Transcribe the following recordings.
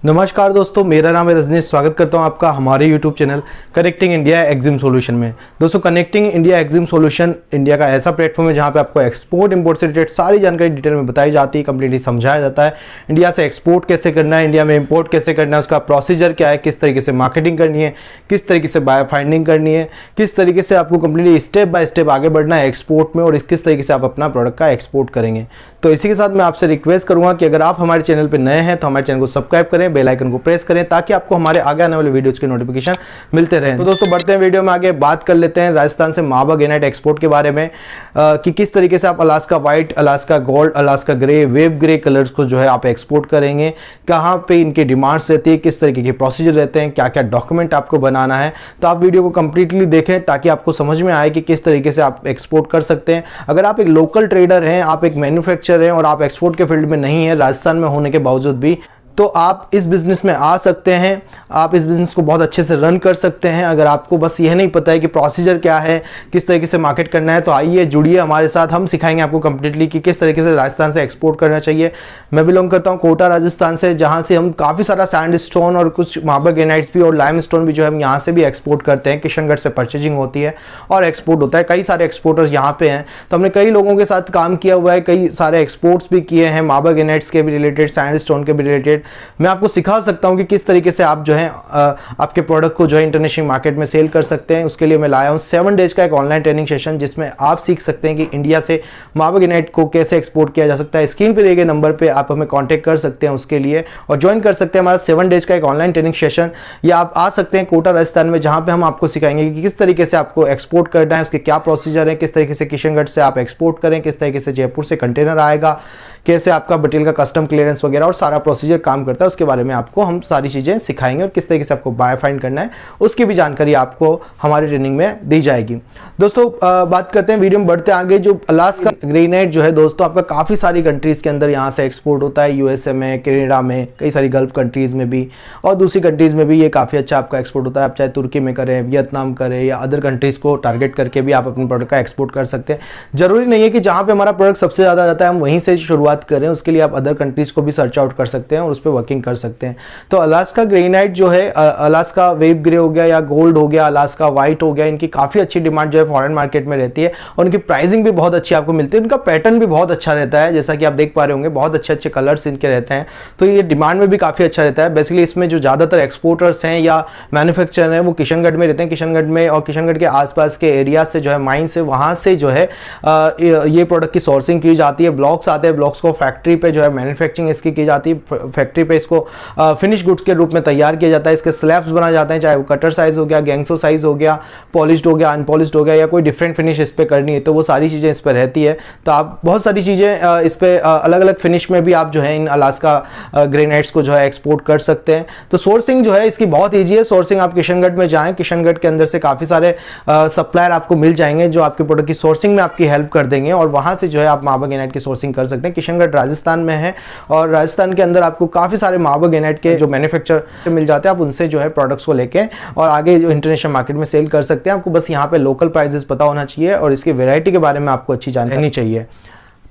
नमस्कार दोस्तों, मेरा नाम है रजनीश। स्वागत करता हूं आपका हमारे YouTube channel connecting India EXIM solution में। दोस्तों, connecting India EXIM solution India का ऐसा प्लेटफॉर्म है जहां पे आपको एक्सपोर्ट इंपोर्ट से रिलेटेड सारी जानकारी डिटेल में बताई जाती है, कंप्लीटली समझाया जाता है। इंडिया से एक्सपोर्ट कैसे करना है, इंडिया में इंपोर्ट कैसे करना है, उसका प्रोसीजर क्या है, किस तरीके से मार्केटिंग करनी है, किस तरीके से बाय फाइंडिंग करनी है, किस तरीके से आपको कंप्लीटली स्टेप बाय स्टेप आगे बढ़ना है एक्सपोर्ट में, और किस तरीके से आप अपना प्रोडक्ट का एक्सपोर्ट करेंगे। तो इसी के साथ मैं आपसे रिक्वेस्ट करूंगा कि अगर आप हमारे चैनल पर नए हैं तो हमारे चैनल को सब्सक्राइब करें, बेल आइकन को प्रेस करें ताकि आपको हमारे आगे आने वाले वीडियोस के नोटिफिकेशन मिलते रहें। तो दोस्तों, बढ़ते हैं वीडियो में आगे, बात कर लेते हैं राजस्थान से मावा ग्रेनाइट एक्सपोर्ट के बारे में कि किस तरीके से आप Alaska white, Alaska gold, Alaska grey, wave grey colours को जो है आप एक्सपोर्ट करेंगे, कहाँ पे इनकी डिमांड्स रहती है, किस तरीके के प्रोसीजर रहते हैं, क्या क्या डॉक्यूमेंट आपको बनाना है। तो आप वीडियो को कंप्लीटली देखें ताकि आपको समझ में आए कि किस तरीके से आप एक्सपोर्ट कर सकते हैं। अगर आप एक लोकल ट्रेडर हैं, आप एक मैन्युफैक्चरर हैं और आप एक्सपोर्ट के फील्ड में नहीं है राजस्थान में होने के बावजूद भी, तो आप इस बिज़नेस में आ सकते हैं। आप इस बिज़नेस को बहुत अच्छे से रन कर सकते हैं। अगर आपको बस यह नहीं पता है कि प्रोसीजर क्या है, किस तरीके से मार्केट करना है, तो आइए जुड़िए हमारे साथ। हम सिखाएंगे आपको कंप्लीटली कि किस तरीके से राजस्थान से एक्सपोर्ट करना चाहिए। मैं बिलोंग करता हूं कोटा राजस्थान से, जहां से हम काफ़ी सारा सैंड स्टोन और कुछ मार्बल ग्रेनाइट्स भी और लाइम स्टोन भी जो है हम यहाँ से भी एक्सपोर्ट करते हैं। किशनगढ़ से परचेजिंग होती है और एक्सपोर्ट होता है। कई सारे एक्सपोर्टर्स यहाँ पे हैं, तो हमने कई लोगों के साथ काम किया हुआ है, कई सारे एक्सपोर्ट्स भी किए हैं, मार्बल ग्रेनाइट्स के भी रिलेटेड, सैंड स्टोन के भी रिलेटेड। मैं आपको सिखा सकता हूं कि किस तरीके से आप जो है आपके प्रोडक्ट को जो है इंटरनेशनल मार्केट में सेल कर सकते हैं। उसके लिए मैं लाया हूं 7 डेज का एक ऑनलाइन ट्रेनिंग सेशन, जिसमें आप सीख सकते हैं कि इंडिया से मार्बल ग्रेनाइट को कैसे एक्सपोर्ट किया जा सकता है। स्क्रीन पे दिए गए नंबर पे आप हमें कांटेक्ट कर सकते हैं उसके लिए, और ज्वाइन कर सकते हैं हमारा 7 डेज का एक ऑनलाइन ट्रेनिंग सेशन। या आप आ सकते हैं कोटा राजस्थान में, जहां पे हम आपको सिखाएंगे कि किस तरीके से आपको एक्सपोर्ट करना है, उसके क्या प्रोसीजर है, किस तरीके से किशनगढ़ से आप एक्सपोर्ट करें, किस तरीके से जयपुर से कंटेनर आएगा, कैसे आपका मटेरियल का कस्टम क्लियरेंस वगैरह और सारा प्रोसीजर काम करता है, उसके बारे में आपको हम सारी चीज़ें सिखाएंगे। और किस तरीके से आपको बाय फाइंड करना है उसकी भी जानकारी आपको हमारी ट्रेनिंग में दी जाएगी। दोस्तों, बात करते हैं, वीडियो में बढ़ते आगे। जो अलास्का ग्रेनाइट जो है दोस्तों, आपका काफ़ी सारी कंट्रीज़ के अंदर यहाँ से एक्सपोर्ट होता है। यूएसए में, कनाडा में, कई सारी गल्फ कंट्रीज़ में भी और दूसरी कंट्रीज़ में भी ये काफ़ी अच्छा आपका एक्सपोर्ट होता है। आप चाहे तुर्की में करें, वियतनाम करें या अदर कंट्रीज़ को टारगेट करके भी आप अपने प्रोडक्ट का एक्सपोर्ट कर सकते हैं। जरूरी नहीं है कि जहाँ पर हमारा प्रोडक्ट सबसे ज़्यादा जाता है हम वहीं से शुरुआत करें। उसके लिए आप अदर कंट्रीज़ को भी सर्च आउट कर सकते हैं और उस पर वर्किंग कर सकते हैं। तो अलास्का ग्रेनाइट जो है, अलास्का वेव ग्रे हो गया या गोल्ड हो गया, अलास्का व्हाइट हो गया, इनकी काफ़ी अच्छी डिमांड जो है फॉरेन मार्केट में रहती है और उनकी प्राइसिंग भी बहुत अच्छी आपको मिलती है। उनका पैटर्न भी बहुत अच्छा रहता है, जैसा कि आप देख पा रहे होंगे, बहुत अच्छे अच्छे कलर्स इनके रहते हैं। तो ये डिमांड में भी काफ़ी अच्छा रहता है। बेसिकली इसमें जो ज़्यादातर एक्सपोर्टर्स हैं या मैन्युफैक्चरर हैं वो किशनगढ़ में रहते हैं। किशनगढ़ में और किशनगढ़ के आसपास के एरिया से जो है, माइन से, वहाँ से जो है ये प्रोडक्ट की सोर्सिंग की जाती है। ब्लॉक्स आते हैं, ब्लॉक्स को फैक्ट्री पे जो है मैन्युफैक्चरिंग इसकी की जाती है। फैक्ट्री पे इसको फिनिश गुड्स के रूप में तैयार किया जाता है। इसके स्लैब्स बनाए जाते हैं, चाहे वो कटर साइज हो गया, गैंगसो साइज हो गया, पॉलिश्ड हो गया, अनपॉलिश्ड हो गया, या कोई डिफरेंट फिनिश इस पर करनी है तो वो सारी चीज़ें इस पर रहती है। तो आप बहुत सारी चीज़ें इस पर अलग अलग फिनिश में भी आप जो है इन अलास्का ग्रेनाइट्स को जो है एक्सपोर्ट कर सकते हैं। तो सोर्सिंग जो है इसकी बहुत ईजी है। सोर्सिंग आप किशनगढ़ में जाएँ, किशनगढ़ के अंदर से काफ़ी सारे सप्लायर आपको मिल जाएंगे जो आपके प्रोडक्ट की सोर्सिंग में आपकी हेल्प कर देंगे, और वहाँ से जो है आप मार्बल ग्रेनाइट की सोर्सिंग कर सकते हैं। किशनगढ़ राजस्थान में है और राजस्थान के अंदर आपको काफ़ी सारे मार्बल ग्रेनाइट के जो मैन्युफैक्चर मिल जाते हैं। आप उनसे जो है प्रोडक्ट्स को लेके और आगे जो इंटरनेशनल मार्केट में सेल कर सकते हैं। आपको बस यहाँ पे लोकल प्राइसेस पता होना चाहिए और इसकी वैरायटी के बारे में आपको अच्छी जानकारी चाहिए।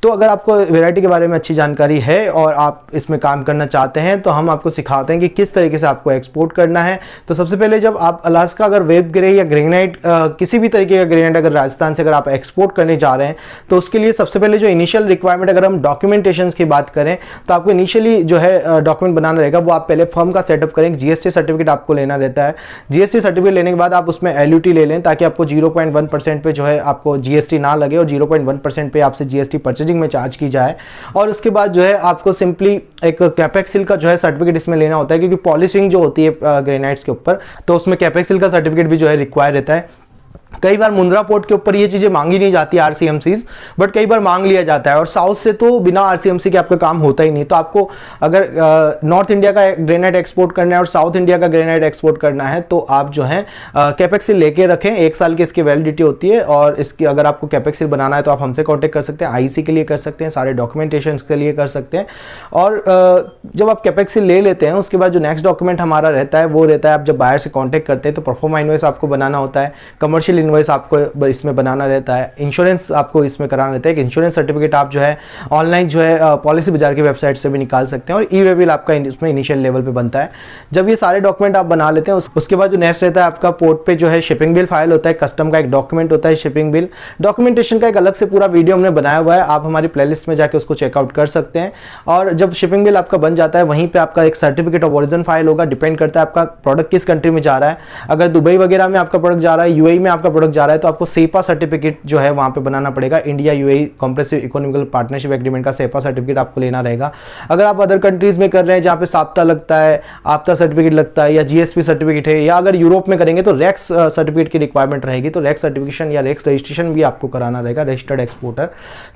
तो अगर आपको वैरायटी के बारे में अच्छी जानकारी है और आप इसमें काम करना चाहते हैं तो हम आपको सिखाते हैं कि किस तरीके से आपको एक्सपोर्ट करना है। तो सबसे पहले जब आप अलास्का अगर वेव ग्रे या ग्रेनाइट किसी भी तरीके का ग्रेनाइट अगर राजस्थान से अगर आप एक्सपोर्ट करने जा रहे हैं तो उसके लिए सबसे पहले जो इनिशियल रिक्वायरमेंट, अगर हम डॉक्यूमेंटेशन की बात करें तो आपको इनिशियली जो है डॉक्यूमेंट बनाना रहेगा। वो आप पहले फर्म का सेटअप करें, जीएसटी सर्टिफिकेट आपको लेना रहता है। जीएसटी सर्टिफिकेट लेने के बाद आप उसमें एलयूटी ले लें ताकि आपको 0.1% पे जो है आपको जीएसटी ना लगे और 0.1% पे आपसे जीएसटी परचेजिंग में चार्ज की जाए। और उसके बाद जो है आपको सिंपली एक कैपेक्सिल का जो है सर्टिफिकेट इसमें लेना होता है, क्योंकि पॉलिशिंग जो होती है ग्रेनाइट्स के ऊपर तो उसमें कैपेक्सिल का सर्टिफिकेट भी जो है रिक्वायर रहता है। कई बार मुंद्रा पोर्ट के ऊपर ये चीजें मांगी नहीं जाती आरसीएमसीज, बट कई बार मांग लिया जाता है। और साउथ से तो बिना आरसीएमसी के आपका काम होता ही नहीं। तो आपको अगर नॉर्थ इंडिया का ग्रेनाइट एक्सपोर्ट करना है और साउथ इंडिया का ग्रेनाइट एक्सपोर्ट करना है तो आप जो है कैपेक्सिल लेके रखें। 1 साल की इसकी वैलिडिटी होती है और इसकी अगर आपको कैपेक्सिल बनाना है तो आप हमसे कॉन्टेक्ट कर सकते हैं। आईसी के लिए कर सकते हैं, सारे डॉक्यूमेंटेशन के लिए कर सकते हैं। और जब आप कैपेक्सिल ले लेते हैं उसके बाद जो नेक्स्ट डॉक्यूमेंट हमारा रहता है वो रहता है, आप जब बायर से कॉन्टेक्ट करते हैं तो परफॉर्मा इनवॉइस आपको बनाना होता है। कमर्शियल इनवॉइस आपको इसमें बनाना रहता है, इंश्योरेंस आपको इसमें कराना रहता है। इंश्योरेंस सर्टिफिकेट आप जो है ऑनलाइन जो है पॉलिसी बाजार की वेबसाइट से भी निकाल सकते हैं और ई वे बिल आपका इसमें इनिशियल लेवल पे बनता है। जब ये सारे डॉक्यूमेंट आप बना लेते हैं उसके बाद जो नेक्स्ट रहता है आपका पोर्ट पे जो है शिपिंग बिल फाइल होता है, कस्टम का एक डॉक्यूमेंट होता है शिपिंग बिल। डॉक्यूमेंटेशन का एक अलग से पूरा वीडियो हमने बनाया हुआ है, आप हमारी प्लेलिस्ट में जाके उसको चेकआउट कर सकते हैं। और जब शिपिंग बिल आपका बन जाता है वहीं पे आपका एक सर्टिफिकेट ऑफ ओरिजिन फाइल होगा, डिपेंड करता है आपका प्रोडक्ट किस कंट्री में जा रहा है। अगर दुबई वगैरह में आपका प्रोडक्ट जा रहा है, यूएई में आपका प्रोडक्ट जा रहा है, तो आपको सेपा सर्टिफिकेट जो है वहां पे बनाना पड़ेगा। India UAE compressive economical partnership agreement का सेपा सर्टिफिकेट आपको लेना रहेगा। अगर आप अदर कंट्रीज में कर रहे हैं जहां पे साप्ता लगता है, आपता सर्टिफिकेट लगता है या जीएसपी सर्टिफिकेट है, या अगर यूरोप में करेंगे तो रेक्स सर्टिफिकेट की रिक्वायरमेंट रहेगी, तो रेक्स सर्टिफिकेशन या रेक्स रजिस्ट्रेशन भी आपको कराना रहेगा, रजिस्टर्ड एक्सपोर्टर।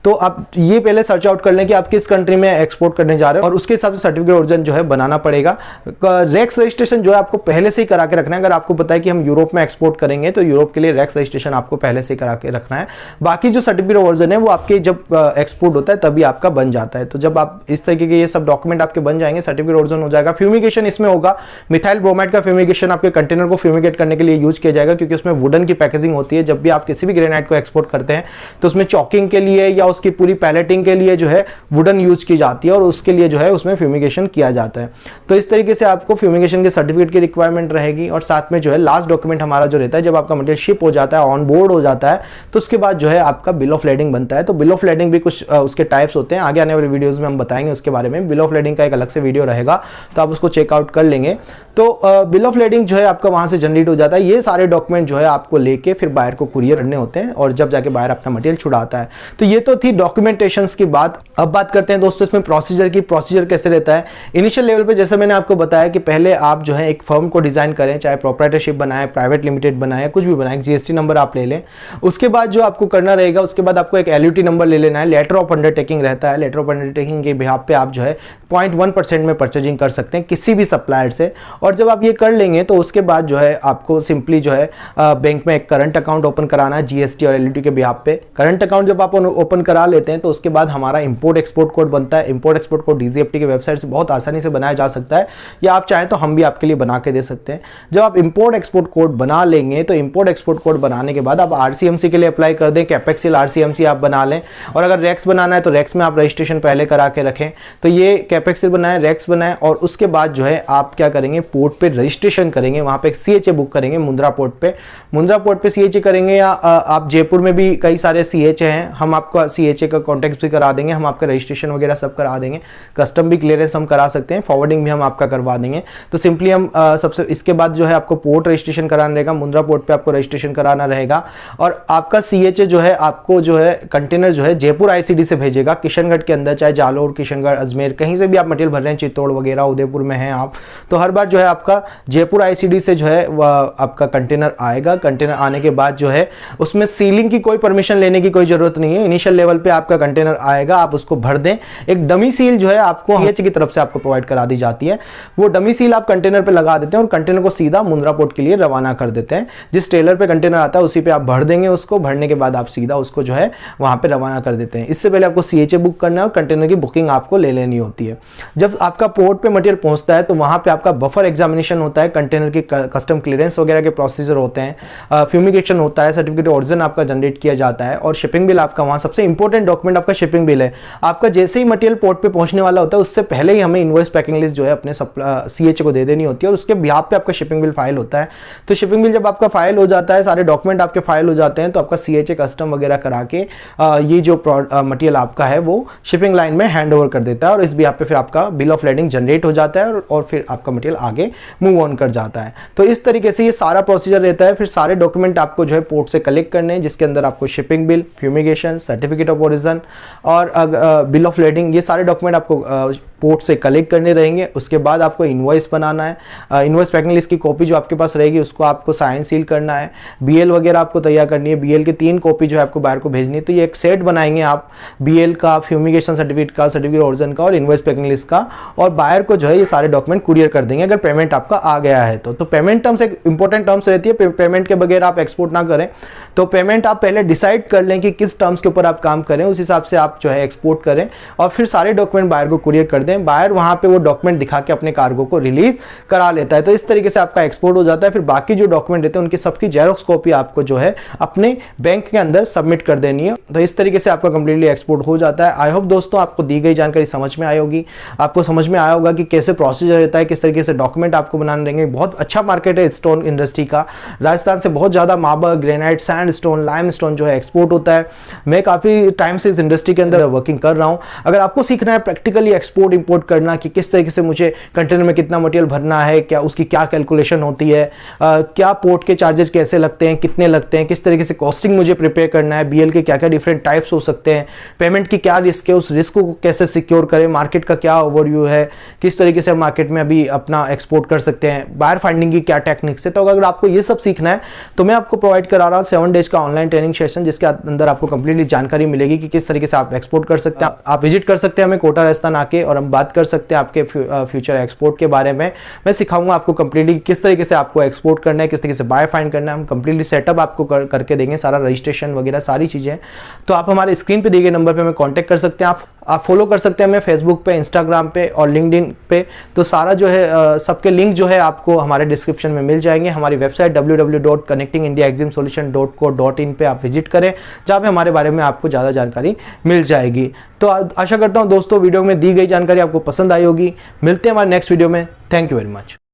तो आप ये पहले सर्च आउट कर लें कि आप किस कंट्री में एक्सपोर्ट करने जा रहे हो और उसके हिसाब से सर्टिफिकेट ओरिजिन जो है बनाना पड़ेगा। रेक्स रजिस्ट्रेशन जो है आपको पहले से ही करा के रखना है। अगर आपको पता है कि हम यूरोप में एक्सपोर्ट करेंगे तो यूरोप के लिए रेक्स रजिस्ट्रेशन आपको पहले से करा के रखना है। बाकी जो सर्टिफिकेट ओरिजिन है वो आपके जब एक्सपोर्ट होता है तभी आपका बन जाता है। तो जब आप इस तरीके के ये सब डॉक्यूमेंट आपके बन जाएंगे, सर्टिफिकेट ओरिजिन हो जाएगा। फ्यूमिगेशन इसमें होगा, मिथाइल ब्रोमाइड का फ्यूमिगेशन आपके कंटेनर को फ्यूमिगेट करने के लिए यूज किया जाएगा, क्योंकि उसमें वुडन की पैकेजिंग होती है। जब भी आप किसी भी ग्रेनाइट को एक्सपोर्ट करते हैं तो उसमें चॉकिंग के लिए या उसकी पूरी पैलेटिंग के लिए जो है वुडन यूज की जाती है और उसके लिए जो है उसमें फ्यूमिगेशन किया जाता है। तो इस तरीके से आपको फ्यूमिगेशन के सर्टिफिकेट की रिक्वायरमेंट रहेगी। और साथ में जो है लास्ट डॉक्यूमेंट हमारा जो रहता है, जब आपका मटेरियल शिप हो जाता है, ऑन बोर्ड हो जाता है, तो उसके बाद जो है आपका बिल ऑफ लेडिंग बनता है। तो बिल ऑफ लेडिंग भी कुछ उसके टाइप्स होते हैं, आगे आने वाले वीडियोस में हम बताएंगे उसके बारे में। बिल ऑफ लेडिंग का एक अलग से वीडियो रहेगा, तो आप उसको चेकआउट कर लेंगे। तो बिल ऑफ लेडिंग जो है आपका वहां से जनरेट हो जाता है। ये सारे डॉक्यूमेंट जो है आपको लेके फिर बायर को कुरियर करने होते हैं और जब जाके बायर अपना मटेरियल छुड़ाता है। तो ये तो थी डॉक्यूमेंटेशंस की बात। अब बात करते हैं दोस्तों इसमें प्रोसीजर की। प्रोसीजर कैसे रहता है इनिशियल लेवल पे, जैसे मैंने आपको बताया कि पहले आप जो है एक फर्म को डिजाइन करें, चाहे प्रोप्राइटरशिप बनाए, प्राइवेट लिमिटेड बनाए, कुछ भी बनाए, जीएसटी नंबर आप ले लें। उसके बाद जो आपको करना रहेगा, उसके बाद आपको एक एलयूटी नंबर ले लेना है। लेटर ऑफ अंडरटेकिंग रहता है, लेटर ऑफ अंडरटेकिंग के बिहाफ पे आप जो है 0.1% में परचेजिंग कर सकते हैं किसी भी सप्लायर से। और जब आप ये कर लेंगे तो उसके बाद जो है आपको सिंपली जो है बैंक में एक करंट अकाउंट ओपन कराना है जीएसटी और एलयूटी के बिहाफ पे। करंट अकाउंट जब आप ओपन करा लेते हैं तो उसके बाद हमारा इंपोर्ट एक्सपोर्ट कोड बनता है। इंपोर्ट एक्सपोर्ट कोड डीजीएफटी की वेबसाइट से बहुत आसानी से बनाया जा सकता है, या आप चाहें तो हम भी आपके लिए बना के दे सकते हैं। जब आप इंपोर्ट एक्सपोर्ट कोड बना लेंगे तो इंपोर्ट एक्सपोर्ट कोड बनाने के बाद आप आरसीएमसी के लिए अप्लाई कर दें, कैपेक्सिल आरसीएमसी आप बना लें। और अगर रेक्स बनाना है तो रेक्स में आप रजिस्ट्रेशन पहले करा के रखें। तो ये कैपेक्सिल बनाए, रेक्स बनाए, और उसके बाद जो है आप क्या करेंगे, पोर्ट पे रजिस्ट्रेशन करेंगे, वहां पे एक सीएचए बुक करेंगे मुंद्रा पोर्ट पे। मुंद्रा पोर्ट पे सीएचए करेंगे, या आप जयपुर में भी कई सारे सीएचए हैं, हम आपका सीएचए का कॉन्टेक्ट भी करा देंगे, हम आपका रजिस्ट्रेशन वगैरह सब करा देंगे। कस्टम भी क्लियरेंस हम करा सकते हैं, फॉरवर्डिंग भी हम आपका करवा देंगे। तो सिंपली हम सबसे इसके बाद जो है आपको पोर्ट रजिस्ट्रेशन कराना रहेगा, मुंद्रा पोर्ट पे आपको रजिस्ट्रेशन कराना रहेगा। और आपका सीएचए जो है आपको जो है कंटेनर जो है जयपुर आईसीडी से भेजेगा, किशनगढ़ के अंदर, चाहे जालोर, किशनगढ़, अजमेर, कहीं से भी आप मटेरियल भर रहे हैं, चित्तौड़ वगैरह, उदयपुर में हैं आप, तो हर बार जो है आपका जयपुर आईसीडी से जो है आपका कंटेनर आएगा। कंटेनर आने के बाद जो है उसमें सीलिंग की कोई परमिशन लेने की कोई जरूरत नहीं है। इनिशियल लेवल पे आपका कंटेनर आएगा, आप उसको भर दें। एक डमी सील जो है आपको सीएचए की तरफ से आपको प्रोवाइड करा दी जाती है, वो डमी सील आप कंटेनर पे लगा देते हैं और कंटेनर को सीधा मुंद्रा पोर्ट के लिए रवाना कर देते हैं। जिस ट्रेलर पे कंटेनर आता है उसी पे आप भर देंगे उसको, भरने के बाद आप सीधा उसको जो है वहां पे रवाना कर देते हैं। इससे पहले आपको सीएचए बुक करना है और कंटेनर की बुकिंग आपको ले लेनी होती है। जब आपका पोर्ट पे मटेरियल पहुंचता है तो वहां पे आपका बफर एग्जामिनेशन होता है, कंटेनर की कस्टम क्लियरेंस वगैरह के प्रोसीजर होते हैं, फ्यूमिगेशन होता है, सर्टिफिकेट ओरिजिन आपका जनरेट किया जाता है, और शिपिंग बिल आपका वहां सबसे इंपॉर्टेंट डॉक्यूमेंट आपका शिपिंग बिल है। आपका जैसे ही मटेरियल पोर्ट पे पहुंचने वाला होता है उससे पहले ही हमें इनवॉइस पैकिंग लिस्ट जो है अपने सीएचए को दे देनी होती है, और उसके बिहाफ पे आपका शिपिंग बिल फाइल होता है। तो शिपिंग बिल जब आपका फाइल हो जाता है, सारे डॉक्यूमेंट आपके फाइल हो जाते हैं, तो आपका सीएचए कस्टम वगैरह करा के ये जो मटेरियल आपका है वो शिपिंग लाइन में हैंड ओवर कर देता है, और इस बिहाफ पे फिर आपका बिल ऑफ लेडिंग जनरेट हो जाता है और फिर आपका मटेरियल आगे मूव ऑन कर जाता है। तो इस तरीके से ये सारा प्रोसीजर रहता है। फिर सारे डॉक्यूमेंट आपको जो है पोर्ट से कलेक्ट करने हैं, जिसके अंदर आपको shipping bill, fumigation, certificate of origin और बिल ऑफ लेडिंग, ये सारे डॉक्यूमेंट आपको पोर्ट से कलेक्ट करने रहेंगे। उसके बाद आपको इनवॉइस बनाना है, इनवॉइस पैकिंग लिस्ट की कॉपी जो आपके पास रहेगी उसको आपको साइन सील करना है, बीएल वगैरह आपको तैयार करनी है, बीएल की 3 कॉपी जो है आपको बाहर को भेजनी है। तो ये एक सेट बनाएंगे आप, बीएल का, फ्यूमिगेशन सर्टिफिकेट का, सर्टिफिकेट ओरिजिन का और इनवॉइस पैकिंग चेकिंग लिस्ट का, और बायर को जो है ये सारे डॉक्यूमेंट कुरियर कर देंगे अगर पेमेंट आपका आ गया है तो पेमेंट टर्म्स एक इंपॉर्टेंट टर्म्स रहती है, पेमेंट के बगैर आप एक्सपोर्ट ना करें। तो पेमेंट आप पहले डिसाइड कर लें कि किस टर्म्स के ऊपर आप काम करें, उस हिसाब से आप जो है एक्सपोर्ट करें और फिर सारे डॉक्यूमेंट बायर को कुरियर कर दें। बायर वहां पे वो डॉक्यूमेंट दिखा के अपने कार्गो को रिलीज करा लेता है। तो इस तरीके से आपका एक्सपोर्ट हो जाता है। फिर बाकी जो डॉक्यूमेंट रहते हैं उनकी सबकी जेरोक्स कॉपी आपको जो है अपने बैंक के अंदर सबमिट कर देनी है। तो इस तरीके से आपका कंप्लीटली एक्सपोर्ट हो जाता है। आई होप दोस्तों आपको दी गई जानकारी समझ में आई होगी, आपको समझ में आया होगा कि कैसे प्रोसीजर रहता है, किस तरीके से डॉक्यूमेंट आपको बनाने रहेंगे। बहुत अच्छा मार्केट है स्टोन इंडस्ट्री का। राजस्थान से बहुत ज्यादा marble, granite, sand stone, lime stone जो है एक्सपोर्ट होता है। मैं काफी टाइम से इस इंडस्ट्री के अंदर वर्किंग कर रहा हूं। अगर आपको सीखना है प्रैक्टिकली एक्सपोर्ट इंपोर्ट करना कि किस तरीके से मुझे कंटेनर में कितना मटेरियल भरना है, क्या उसकी क्या कैलकुलेशन होती है, क्या पोर्ट के चार्जेस कैसे लगते हैं, कितने लगते हैं, किस तरीके से कॉस्टिंग मुझे प्रिपेयर करना है, बीएल के क्या क्या डिफरेंट टाइप्स हो सकते हैं, पेमेंट की क्या रिस्क है, उस रिस्क को कैसे सिक्योर करें, मार्केट का क्या ओवरव्यू है, किस तरीके से मार्केट में अभी अपना एक्सपोर्ट कर सकते हैं, बायर फाइंडिंग की क्या टेक्निक्स है। तो अगर आपको ये सब सीखना है तो मैं आपको प्रोवाइड करा रहा हूँ 7 डेज का ऑनलाइन ट्रेनिंग सेशन, जिसके अंदर आपको कंप्लीटली जानकारी मिलेगी कि किस तरीके से आप एक्सपोर्ट कर सकते हैं। आप विजिट कर सकते हैं हमें कोटा राजस्थान आके और हम बात कर सकते हैं आपके फ्यूचर एक्सपोर्ट के बारे में। मैं सिखाऊंगा आपको कंप्लीटली किस तरीके से आपको एक्सपोर्ट करना है, किस तरीके से बायर फाइंड करना है। हम कंप्लीटली सेटअप आपको करके देंगे, सारा रजिस्ट्रेशन वगैरह सारी चीजें। तो आप हमारे स्क्रीन पे दिए गए नंबर पे हमें कांटेक्ट कर सकते हैं। आप फॉलो कर सकते हैं हमें फेसबुक पे, इंस्टाग्राम पे और लिंक्डइन पे। तो सारा जो है सबके लिंक जो है आपको हमारे डिस्क्रिप्शन में मिल जाएंगे। हमारी वेबसाइट www.connectingindiaeximsolution.co.in पे आप विजिट करें, जहाँ पे हमारे बारे में आपको ज़्यादा जानकारी मिल जाएगी। तो आशा करता हूँ दोस्तों वीडियो में दी गई जानकारी आपको पसंद आई होगी। मिलते हैं हमारे नेक्स्ट वीडियो में। Thank you very much.